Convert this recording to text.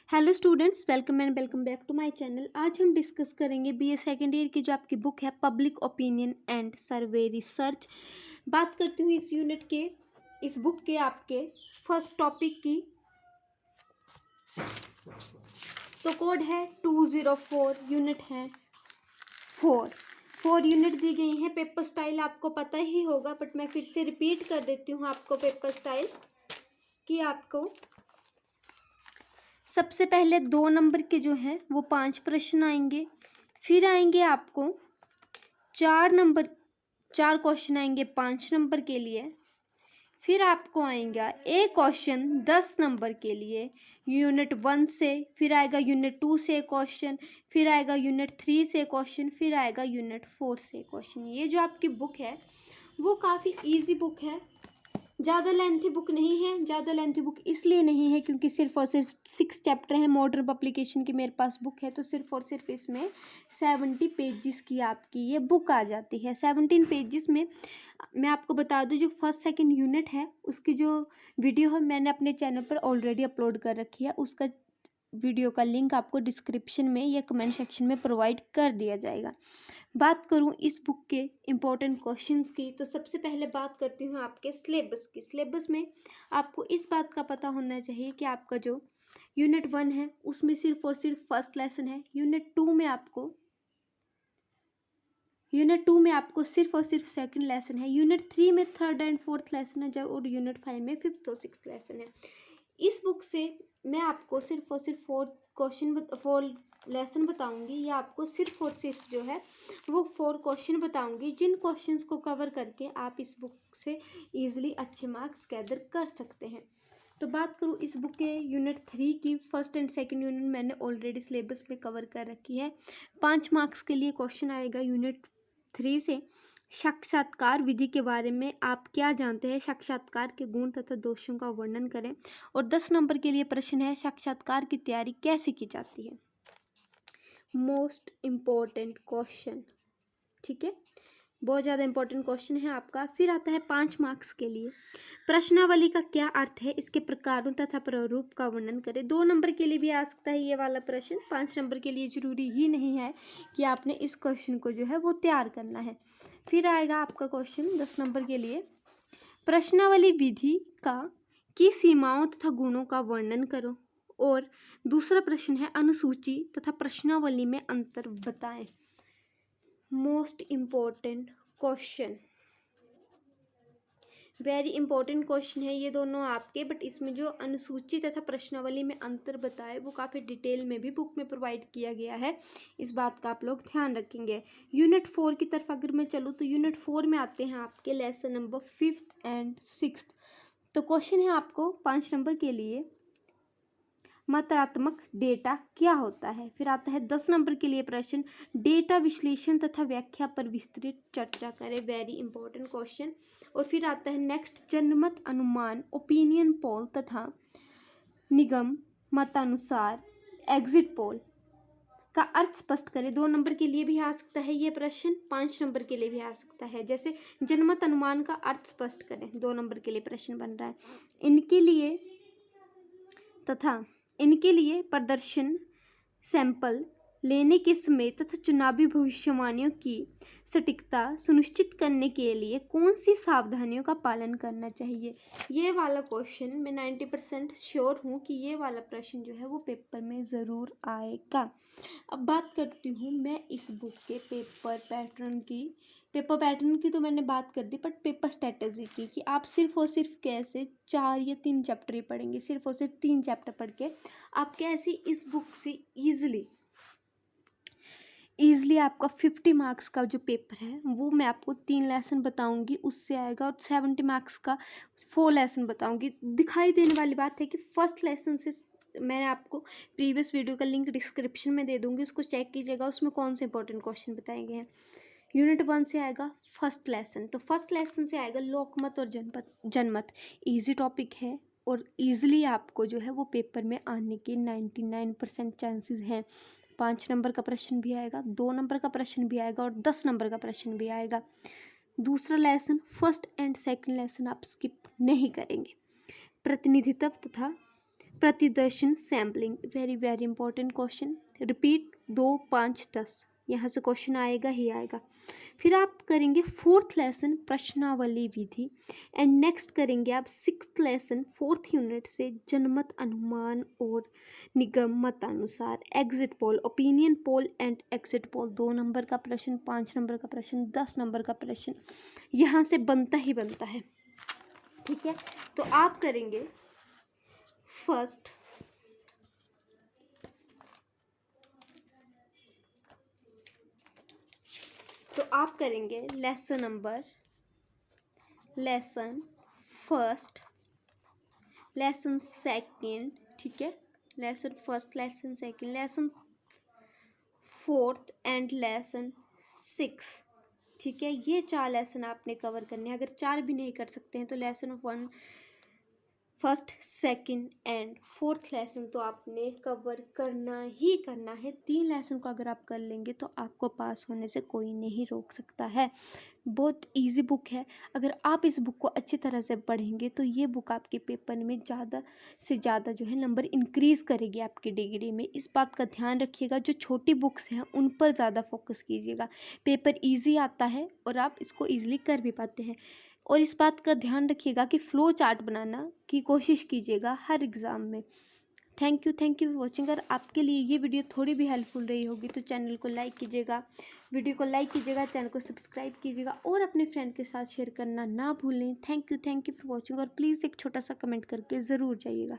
Hello students, welcome and welcome back to my channel. आज हम discuss करेंगे BA second year की जो आपकी बुक है public opinion and survey research. बात करती हूँ इस यूनिट के, इस बुक के आपके फर्स्ट टॉपिक की। तो कोड है 204, यूनिट है 4 यूनिट दी गई हैं। पेपर स्टाइल आपको पता ही होगा, बट मैं फिर से रिपीट कर देती हूँ आपको पेपर स्टाइल कि आपको सबसे पहले 2 नंबर के जो हैं वो 5 प्रश्न आएंगे। फिर आएंगे आपको 4 क्वेश्चन आएंगे 5 नंबर के लिए। फिर आपको आएगा एक क्वेश्चन 10 नंबर के लिए यूनिट 1 से। फिर आएगा यूनिट 2 से क्वेश्चन। फिर आएगा यूनिट 3 से क्वेश्चन। फिर आएगा यूनिट 4 से क्वेश्चन। ये जो आपकी बुक है वो काफ़ी इजी बुक है, ज़्यादा लेंथी बुक नहीं है। ज़्यादा लेंथी बुक इसलिए नहीं है क्योंकि सिर्फ और सिर्फ 6 चैप्टर हैं। मॉडर्न पब्लिकेशन की मेरे पास बुक है, तो सिर्फ और सिर्फ इसमें 70 पेजेस की आपकी ये बुक आ जाती है। 17 पेजेस में मैं आपको बता दूं, जो फर्स्ट सेकंड यूनिट है उसकी जो वीडियो है मैंने अपने चैनल पर ऑलरेडी अपलोड कर रखी है। उसका वीडियो का लिंक आपको डिस्क्रिप्शन में या कमेंट सेक्शन में प्रोवाइड कर दिया जाएगा। बात करूं इस बुक के इम्पोर्टेंट क्वेश्चंस की, तो सबसे पहले बात करती हूं आपके सिलेबस की। सिलेबस में आपको इस बात का पता होना चाहिए कि आपका जो यूनिट 1 है उसमें सिर्फ और सिर्फ फर्स्ट लेसन है। यूनिट 2 में आपको सिर्फ और सिर्फ सेकंड लेसन है। यूनिट 3 में थर्ड एंड फोर्थ लेसन है, जब और यूनिट 5 में फिफ्थ और सिक्स्थ लेसन है। इस बुक से मैं आपको सिर्फ और सिर्फ 4 लेसन बताऊंगी, या आपको सिर्फ और सिर्फ जो है वो 4 क्वेश्चन बताऊंगी, जिन क्वेश्चंस को कवर करके आप इस बुक से इजीली अच्छे मार्क्स गैदर कर सकते हैं। तो बात करूँ इस बुक के यूनिट 3 की, फर्स्ट एंड सेकंड यूनिट मैंने ऑलरेडी सिलेबस में कवर कर रखी है। 5 मार्क्स के लिए क्वेश्चन आएगा यूनिट 3 से। साक्षात्कार विधि के बारे में आप क्या जानते हैं, साक्षात्कार के गुण तथा दोषों का वर्णन करें। और 10 नंबर के लिए प्रश्न है, साक्षात्कार की तैयारी कैसे की जाती है। मोस्ट इम्पोर्टेंट क्वेश्चन, ठीक है, बहुत ज़्यादा इंपॉर्टेंट क्वेश्चन है आपका। फिर आता है 5 मार्क्स के लिए, प्रश्नावली का क्या अर्थ है, इसके प्रकारों तथा प्रारूप का वर्णन करें। 2 नंबर के लिए भी आ सकता है ये वाला प्रश्न, 5 नंबर के लिए जरूरी ही नहीं है कि आपने इस क्वेश्चन को जो है वो तैयार करना है। फिर आएगा आपका क्वेश्चन 10 नंबर के लिए, प्रश्नावली विधि की सीमाओं तथा गुणों का वर्णन करो। और दूसरा प्रश्न है, अनुसूची तथा प्रश्नावली में अंतर बताएं। Most important question, very important question है ये दोनों आपके, बट इसमें जो अनुसूची तथा प्रश्नावली में अंतर बताए वो काफ़ी डिटेल में भी बुक में प्रोवाइड किया गया है। इस बात का आप लोग ध्यान रखेंगे। यूनिट 4 की तरफ अगर मैं चलूँ तो यूनिट 4 में आते हैं आपके lesson number 5th and 6th। तो क्वेश्चन है आपको 5 नंबर के लिए, मात्रात्मक डेटा क्या होता है। फिर आता है 10 नंबर के लिए प्रश्न, डेटा विश्लेषण तथा व्याख्या पर विस्तृत चर्चा करें। Very important question. और फिर आता है नेक्स्ट, जनमत अनुमान, ओपिनियन पोल तथा निगम मतानुसार एग्जिट पोल का अर्थ स्पष्ट करें। 2 नंबर के लिए भी आ सकता है ये प्रश्न, 5 नंबर के लिए भी आ सकता है। जैसे जनमत अनुमान का अर्थ स्पष्ट करें, 2 नंबर के लिए प्रश्न बन रहा है। इनके लिए प्रदर्शन सैंपल लेने के समय तथा चुनावी भविष्यवाणियों की सटीकता सुनिश्चित करने के लिए कौन सी सावधानियों का पालन करना चाहिए। ये वाला क्वेश्चन मैं 90% श्योर हूँ कि ये वाला प्रश्न जो है वो पेपर में ज़रूर आएगा। अब बात करती हूँ मैं इस बुक के पेपर पैटर्न की तो मैंने बात कर दी, बट पेपर स्ट्रेटजी की, कि आप सिर्फ और सिर्फ कैसे 4 या 3 चैप्टर ही पढ़ेंगे। सिर्फ और सिर्फ 3 चैप्टर पढ़ के आप कैसे इस बुक से ईजिली आपका 50 मार्क्स का जो पेपर है वो मैं आपको 3 लेसन बताऊंगी, उससे आएगा। और 70 मार्क्स का 4 लेसन बताऊंगी। दिखाई देने वाली बात है कि फर्स्ट लेसन से मैं आपको प्रीवियस वीडियो का लिंक डिस्क्रिप्शन में दे दूंगी, उसको चेक कीजिएगा, उसमें कौन से इंपॉर्टेंट क्वेश्चन बताए गए हैं। यूनिट 1 से आएगा फर्स्ट लेसन, तो फर्स्ट लेसन से आएगा लोकमत और जनमत। ईजी टॉपिक है और ईजिली आपको जो है वो पेपर में आने के 99% चांसेस हैं। 5 नंबर का प्रश्न भी आएगा, 2 नंबर का प्रश्न भी आएगा और 10 नंबर का प्रश्न भी आएगा। दूसरा lesson, first and second lesson आप स्किप नहीं करेंगे। प्रतिदर्शन sampling, very very important question. Repeat 2, 5, 10, यहाँ से क्वेश्चन आएगा ही आएगा। फिर आप करेंगे 4th लेसन प्रश्नावली विधि, एंड नेक्स्ट करेंगे आप 6th लेसन 4th यूनिट से जनमत, अनुमान और निगम मतानुसार, exit poll, opinion poll and exit poll. 2 number का प्रश्न, 5 नंबर का प्रश्न, 10 नंबर का प्रश्न यहाँ से बनता ही बनता है। ठीक है, तो आप करेंगे first lesson first, lesson second, ठीक है, lesson first, lesson second, lesson 4th and lesson 6। ठीक है, ये 4 लेसन आपने कवर करने हैं। अगर 4 भी नहीं कर सकते हैं तो lesson 1, first, second and 4th lesson तो आपने कवर करना ही करना है। 3 लेसन को अगर आप कर लेंगे तो आपको पास होने से कोई नहीं रोक सकता है। बहुत इजी बुक है। अगर आप इस बुक को अच्छी तरह से पढ़ेंगे तो ये बुक आपके पेपर में ज़्यादा से ज़्यादा जो है नंबर इंक्रीज़ करेगी आपकी डिग्री में। इस बात का ध्यान रखिएगा, जो छोटी बुक्स हैं उन पर ज़्यादा फोकस कीजिएगा। पेपर ईजी आता है और आप इसको ईजिली कर भी पाते हैं। और इस बात का ध्यान रखिएगा कि फ्लो चार्ट बनाना की कोशिश कीजिएगा हर एग्ज़ाम में। Thank you for watching. अगर आपके लिए ये वीडियो थोड़ी भी हेल्पफुल रही होगी तो चैनल को लाइक कीजिएगा, वीडियो को लाइक कीजिएगा, चैनल को सब्सक्राइब कीजिएगा और अपने फ्रेंड के साथ शेयर करना ना भूलें। Thank you for watching. और प्लीज़ एक छोटा सा कमेंट करके ज़रूर जाइएगा।